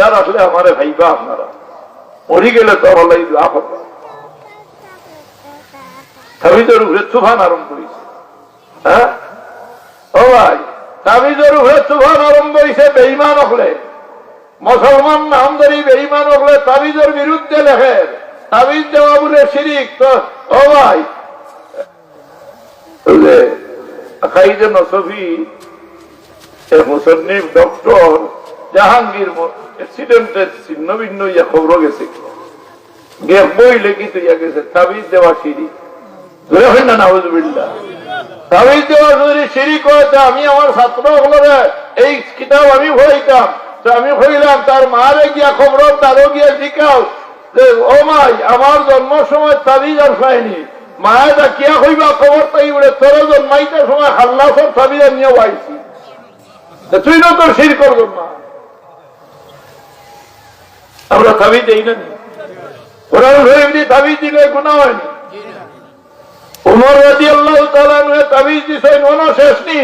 জিন্দা রাখলে আমারে ভাইবা আপনারা, মরি গেলে তো আল্লাহ দোয়া করবা। তাবিজের উপরে তুফান আরম্ভ হয়েছে। হ্যাঁ ও ভাই, তাবিজের উপরে তুফান আরম্ভ হয়েছে। বেঈমান হলে, মুসলমান নামদারি বেঈমান হলে তাবিজের বিরুদ্ধে লেখে, তাবিজ দেওয়া বলে শিরিক। তো ও ভাই, আকাইদে নসফি মুসন্নিফ ডক্টর জাহাঙ্গীর অ্যাক্সিডেন্টের ছিন্ন ভিন্ন ইয়া খবর গেছে, বই লেখি তুইয়া গেছে তাবিজ দেওয়া শিরিক। ধরে হয় না নাউজুবিল্লাহ, তাবিজ দেওয়া যদি শিরিক হয়, আমি আমার ছাত্র হলে এই কিতাব আমি পড়াইতাম, তো আমি কইলাম তার মারে গিয়া খবর তারও গিয়া শিখাও যে ও মাই আমার জন্মের সময় তাবিজ আর পাইনি, মায়ের কিয়া কইবা খবর তাই বলে তোর জন্মাইতে সময় হাল্লাসর তাবিজ নিয়ে আইছি, তুই না তোর শির করব না। আমরা তাবিজ দেই না, কোরআন শরীফ দিয়ে তাবিজ দিলে গুনাহ হয়নি। উমর রাদিয়াল্লাহু তাআলা আনহু তাবিজ দিছেন, ওনা শেষ নি।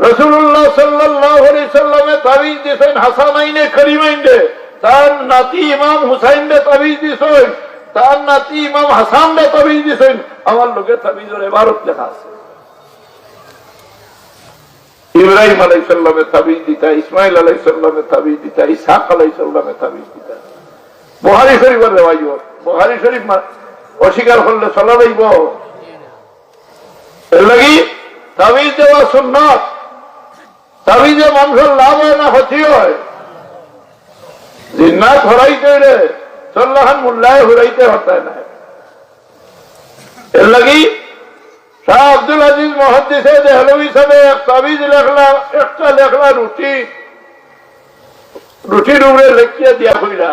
রাসূলুল্লাহ সাল্লাল্লাহু আলাইহি সাল্লামে তাবিজ দিছেন হাসানাইনে করিমাইনে, তার নাতি ইমাম হুসাইনে তাবিজ দিছেন, তার নাতি ইমাম হাসানরে তাবিজ দিছেন। আমার লোকে তাবিজের ইবারত লেখা আছে। ইব্রাহিম আলাইহিস সালামে তাবিজ দিতা, ইসমাইল আলাইহিস সালামে তাবিজ দিতা, ইসহাক আলাইহিস সালামে তাবিজ দিতা। বুখারী শরীফের রিওয়ায়াত, বুখারী শরীফ অস্বীকার করলে চলা যাইব? এর লাগি তাবিজ দেওয়া সুন্নাত। তাবিজে মানুষের লাভ হয় না ক্ষতি হয়? জিন্নাত হরাইতে রে চল্লাহান মোল্লায় হরাইতে হতায় না। এর লাগি শাহ আব্দুল আজিজ মুহাদ্দিসে দেহলভী সাহেব এক তাবিজ লেখলা, একটা লেখলা রুটির উপরে লেখিয়া দিয়া হইলা,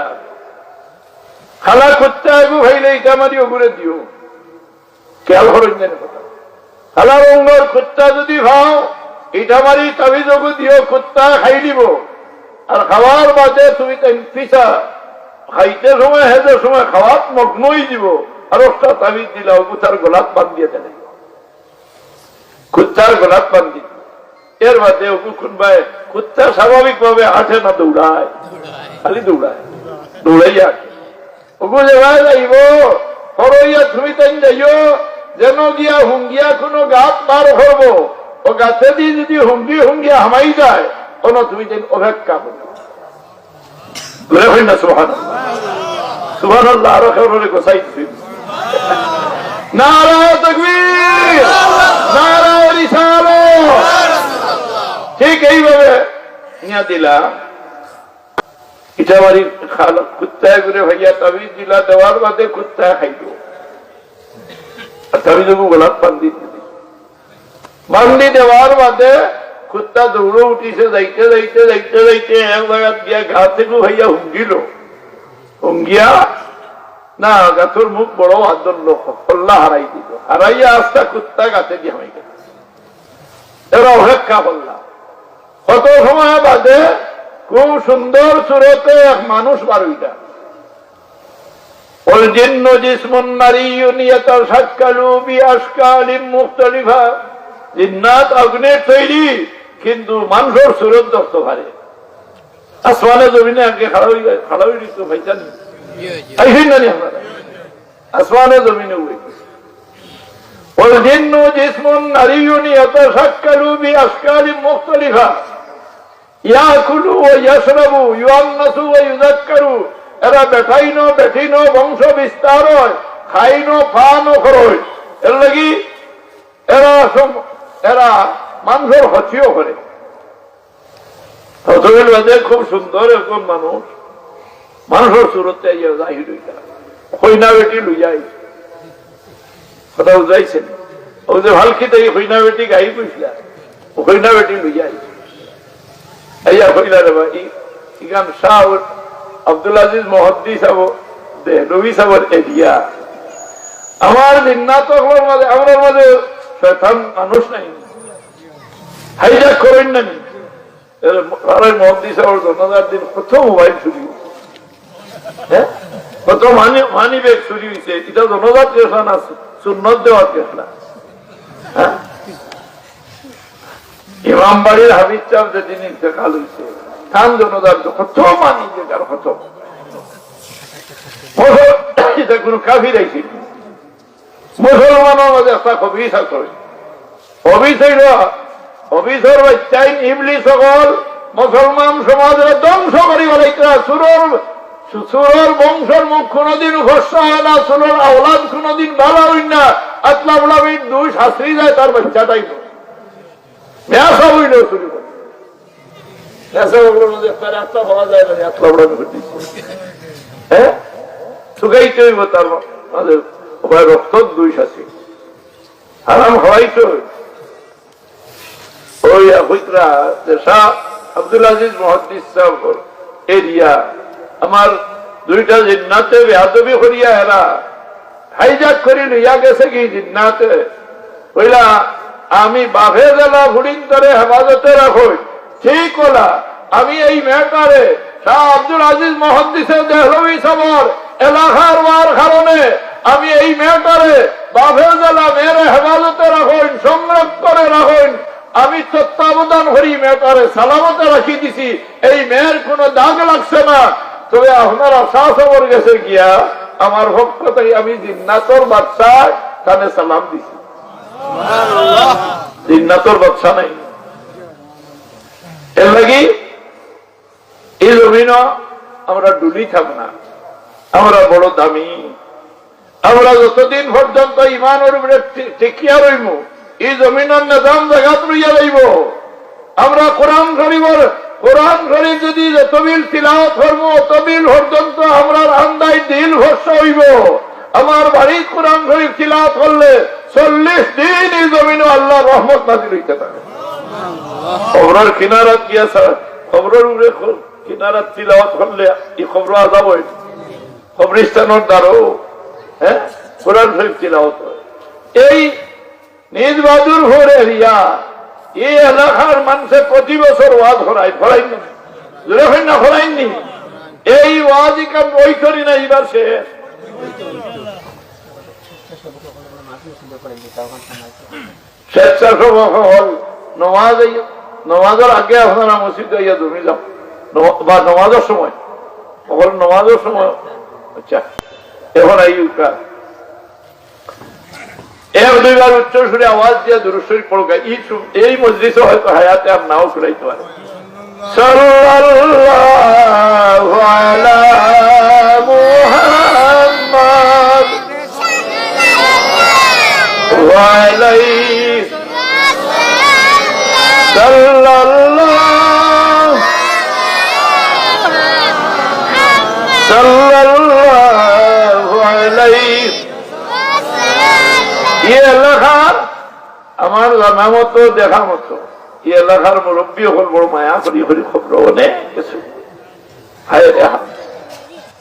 খালা কুত্তা এগু ভাইলে ইটা মারি ওগুরে দিও, খেয়াল করেন কথা। খালা রঙর কুত্তা যদি ভাও ইটা মারি তাবিজ ওগু দিও, কুত্তা খাই দিব। আর খাওয়ার বাদে তুমি পিছা খাইতে সময় হেঁটে সময় খাওয়াত মগ্নই দিব, আর একটা তাবিজ দিলা ওগু তার গোলাপ বান্ধিয়ে দেয়, কুত্তার গোলাপ বান্ধি। এর বাদে ওগু কোনবাই কুত্তা স্বাভাবিক ভাবে হাঁটে না, দৌড়ায়, খালি দৌড়ায়, দৌড়াইয়া ওগু জায়গায় যাইব হরইয়া তুমি তাই যাইও, যেন গিয়া হুঙ্গিয়া কোনো গাছ বার করবো, ও গাছে দিয়ে যদি হুঙ্গিয়া হামাই যায়, কোনো তুমি যেন অপেক্ষা করবো। ঘুরে হই না সুবহানাল্লাহ, সুবহানাল্লাহ। আরো কেউ গোসাই নারায়ে তাকবীর, নারায়ে রিসালাত। ঠিক এইভাবে নিয়া দিলা ইটাবাড়ি কুত্তায় ঘুরে ভাইয়া তাবিজ দিলা, দেওয়ার বাদে কুত্তা খাইল, তাবিজ গোলাপ বান্ধি দেওয়ার বাদে কুত্তা দৌড়ে উঠিছে, যাইতে যাইতে যাইতে যাইতে এক জায়গাত গিয়া ঘা থেকে ভাইয়া হুঙ্গিল, হুঙ্গিয়া না গাছের মুখ বড় আদর লোক হল্লা হারাই দিল, হারাইয়া আস্তা কুত্তা গাছে দিয়ে হামাই গেল। এরা অপেক্ষা করলাম, কত সময় বাদে খুব সুন্দর সুরতে এক মানুষ বার হইলা। ওই জিন্ন জিসমুন নারিয়্যুন ইয়াতাশাক্কালু বিআশকালিন মুখতালিফা, জিন্নাত অগ্নির তৈরি কিন্তু মানুষের সুরত ধরতে পারে। আসমানে জমিনে আগে খাড়া হয়ে দিত ভাইজান, আইসেন না আপনারা আসমানে জমিনে উঠে। ওই জিন্ন জিসমুন নারিয়্যুন ইয়াতাশাক্কালু বিআশকালিন মুখতালিফা ইয়াকুলু ওয়া ইয়াশরাবু ইউআন্নাসু ওয়া ইউযাক্কারু। এরা বেঠাইনো বেঠিনো বংশ বিস্তার হয়, খাইনো ফানো খরচ। এর লাগি এরা মানুষের হচিও করে। খুব সুন্দর এরকম মানুষ, মানুষের সুরতে জাহির হইতা হইনা বেটি লুইয়াই কথা বুঝাইছেন। ও যে ভালকি থেকে হইনা বেটি গাই কইছিলা, হইনা বেটি লুইয়াই আইয়া হইলা রে ভাই ইখান শাহ আব্দুল আজিজ মুহাদ্দিস সাহেব দেহলভী সাহেবের এরিয়া। আমার জিন্নাত মাঝে আমার মাঝে শয়তান মানুষ নাই, হাইজাক করেন না। মুহাদ্দিস সাহেবের জন্মদিন দিন কত মোবাইল চুরি হয়েছে, হ্যাঁ কত মানি ব্যাগ চুরি হয়েছে। এটা জনজাত কেসা না সুন্নত দেওয়ার কেস না। ইমাম বাড়ির হাবিজ সাহেব যেদিন ইন্তেকাল হয়েছে খান জনতার কত মানি যে কার কত এটা কোন কাফির আইসি মুসলমানের মাঝে একটা হবিস আছে হবিস হইল হবিসের বাচ্চাই ইবলিস সকল মুসলমান সমাজের ধ্বংস করি বলে সুরের বংশের মুখ কোনদিন ভস্য হয় না, সুরের আওলাদ কোনদিন ভালো হই না। আতলাবলাবির দুই শাস্ত্রী যায় তার বাচ্চাটাই মেয়াসা হইল শুরু করে একটা পাওয়া যায় না আতলাবলাবি ঘটিছে। হ্যাঁ শুকাইতে হইব তার রক্ত দুই শাস্ত্রী হারাম হওয়াইতে ওই হইতরা শাহ আব্দুল আজিজ মুহাদ্দিস সাহেব এরিয়া আমার দুইটা জিন্নাতে বেয়াদবি করিয়া এরা হাইজাক করি লইয়া গেছে কি জিন্নাতে কইলা আমি বাফে জেলা ফুডিং করে হেফাজতে রাখো ঠিক কলা আমি এই মেয়েটারে শাহ আব্দুল আজিজ মুহাদ্দিসের দেহলভি সবর এলাকার ওয়ার কারণে আমি এই মেয়েটারে বাফে জেলা মেয়েরে হেফাজতে রাখুন সংরক্ষণ করে রাখুন আমি তত্ত্বাবধান করি মেয়েটারে সালামতে রাখি দিছি এই মেয়ের কোন দাগ লাগছে না। তবে আপনারা শাসবর গেছে গিয়া আমার পক্ষ থেকে আমি জিন্নাতর বাচ্চা কানে সালাম দিছি। জিন্নাতর বাচ্চা নাই এর লাগি এই জমিন আমরা ডুলি থাক না, আমরা বড় দামি। আমরা যতদিন পর্যন্ত ইমানের উপরে টেকিয়া রইব এই জমিনের নিজাম জায়গাত লইয়া যাইব। আমরা কোরআন শরীফ যদি যতবিল তিলাওয়াত করব ততবিল পর্যন্ত আমরা আন্দায় দিল ভরসা হইব। আমার বাড়ির কোরআন শরীফ তিলাওয়াত করলে 40 দিন এই জমিনে আল্লাহ রহমত নাযিল হইতে থাকে। খবরের কিনারাত গিয়া খবরের উপরে কিনারাত তিলাওয়াত করলে এই খবর আযাব হয় কবরস্থানের দ্বারও হ্যাঁ কোরআন শরীফ তিলাওয়াত হয়। এই নিজ বাদুরপুর এরিয়া এই এলাকার মানুষের প্রতি বছর ওয়াজ ফরাইনি এই ওয়াজ ইকান বই করি না এবার শেষ। স্বেচ্ছাসেবক হল নমাজের আগে আপনারা মসজিদ যাইয়া জমি যাও বা নমাজের সময় নমাজের সময় আচ্ছা এখন আইকা এক দুইবার উচ্চ সুরে আওয়াজ দিয়ে দুরূদ শরীফ পড়ুক। এই মজলিসে হয়তো হায়াতে আর নাও শুনাইতে পারে। সাল্লাল্লাহু আলা মুহাম্মাদ ওয়া আলাইহি সাল্লাল্লাহু আলাইহি। এই এলাকার আমার জানা মতো দেখা মতো এই এলাকার মুরব্বী হল বড় মায়া করি করি খবর অনেক কিছু।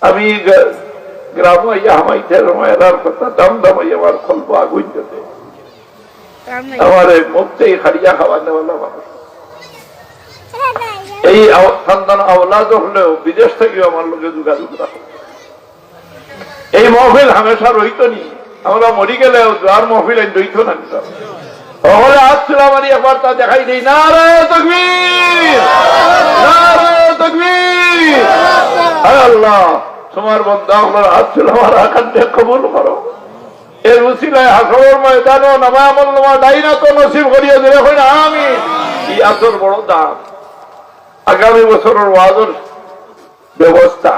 আমি গ্রাম হামাইতে মায়ের কথা দাম দামাই আমার খল্প আগুন যেতে আমার মুখতেই খাড়িয়া খাওয়া নেওয়ালা মানুষ। এই সন্তান আওলাদ হলেও বিদেশ থেকেও আমার লোকে যোগাযোগ রাখো। এই মহফিল হামেশা রইত নি, আমরা মরি গেলে যার মহফিল রইত না তাহলে হাত ছিলাম আমি একবার তা দেখাই দিই। নারে তাকবীর, নারে তাকবীর। আল্লাহ তোমার বন্ধা আপনার হাত ছিল আমার আকান্তে কবুল করো। এর উসিলায় হাসরের ময়দানে নামা আমল নামা ডাইনা তো নসিব করিয়া দিলে হয় না আমি এই আসর বড় দাম। আগামী বছরের ওয়াজের ব্যবস্থা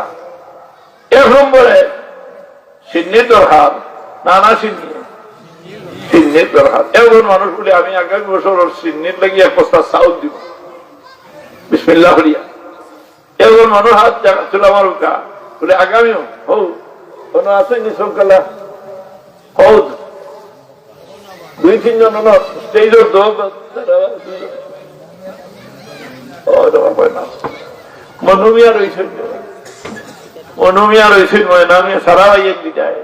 1 নম্বরে সিন্নির দরকার, নানা সিন্নির দরকার। এমন মানুষ বলে আমি আগামী বছরের সিন্নির লাগিয়ে 1 বস্তা চাউল দিব বিসমিল্লাহ করিয়া। এমন মানুষ হাত ছিল আমার উঠা বলে আগামীও হৌ কোন আছে নিঃসংকালা হৌ 2-3 জন স্টেজের মনুমিয়া রয়েছেন ময়নামিয়া সারা ভাইয়ের দিটায়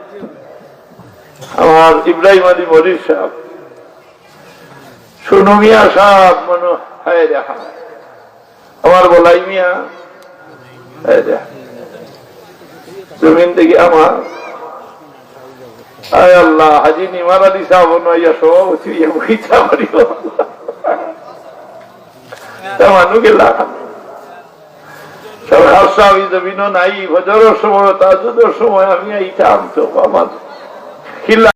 আমার ইব্রাহিম আলী মরির সাহেব সুনুমিয়া সাহেব মনু হায় দেখা আমার বলাই মিয়া জমিন থেকে আমার আয় আল্লাহ হাজি নিমার আলী সাহেব নইয়া সভাপতি বইটা করিও মানুষ গেলা সরকার সাহেব জমিনও নাই, ফজরের সময় তাজুদের সময় আমি আইতাম, তো আমার খিলা